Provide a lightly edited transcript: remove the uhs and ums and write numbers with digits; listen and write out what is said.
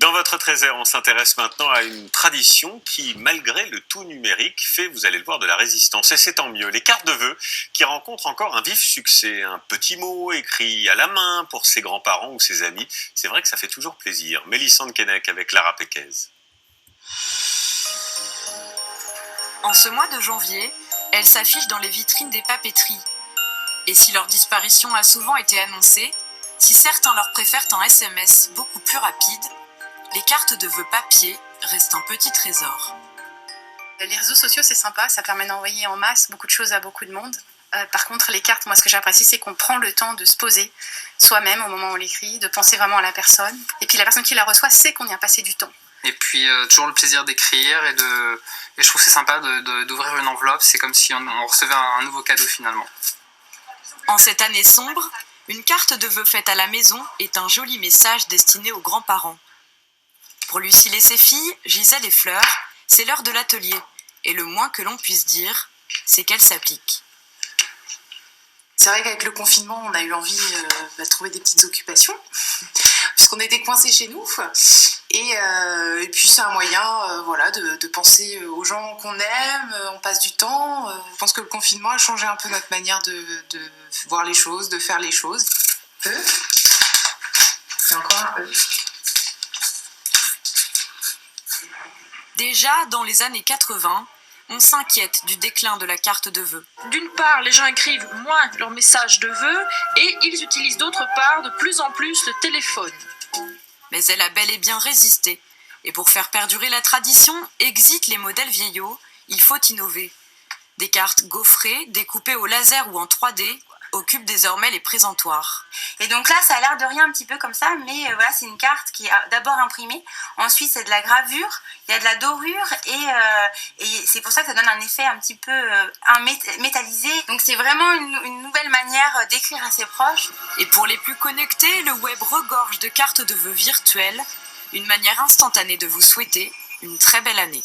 Dans votre trésor, on s'intéresse maintenant à une tradition qui, malgré le tout numérique, fait, vous allez le voir, de la résistance. Et c'est tant mieux. Les cartes de vœux qui rencontrent encore un vif succès. Un petit mot écrit à la main pour ses grands-parents ou ses amis. C'est vrai que ça fait toujours plaisir. Mélissande Keinec avec Lara Péquez. En ce mois de janvier, elles s'affichent dans les vitrines des papeteries. Et si leur disparition a souvent été annoncée, si certains leur préfèrent un SMS beaucoup plus rapide, les cartes de vœux papier restent un petit trésor. Les réseaux sociaux, c'est sympa, ça permet d'envoyer en masse beaucoup de choses à beaucoup de monde. Par contre, les cartes, moi, ce que j'apprécie, c'est qu'on prend le temps de se poser soi-même au moment où on l'écrit, de penser vraiment à la personne. Et puis la personne qui la reçoit sait qu'on y a passé du temps. Et puis toujours le plaisir d'écrire et je trouve que c'est sympa d'ouvrir une enveloppe, c'est comme si on recevait un nouveau cadeau finalement. En cette année sombre, une carte de vœux faite à la maison est un joli message destiné aux grands-parents. Pour Lucille et ses filles, Gisèle et Fleur, c'est l'heure de l'atelier. Et le moins que l'on puisse dire, c'est qu'elle s'applique. C'est vrai qu'avec le confinement, on a eu envie de trouver des petites occupations, puisqu'on était coincés chez nous. Et puis c'est un moyen de penser aux gens qu'on aime, on passe du temps. Je pense que le confinement a changé un peu notre manière de voir les choses, de faire les choses. Et encore un E. Déjà, dans les années 80, on s'inquiète du déclin de la carte de vœux. D'une part, les gens écrivent moins leurs messages de vœux et ils utilisent d'autre part de plus en plus le téléphone. Mais elle a bel et bien résisté. Et pour faire perdurer la tradition, exit les modèles vieillots, il faut innover. Des cartes gaufrées, découpées au laser ou en 3D, occupent désormais les présentoirs. Et donc là, ça a l'air de rien un petit peu comme ça, mais voilà, c'est une carte qui est d'abord imprimée, ensuite c'est de la gravure, il y a de la dorure et c'est pour ça que ça donne un effet un petit peu métallisé. Donc c'est vraiment une nouvelle manière d'écrire à ses proches. Et pour les plus connectés, le web regorge de cartes de vœux virtuelles, une manière instantanée de vous souhaiter une très belle année.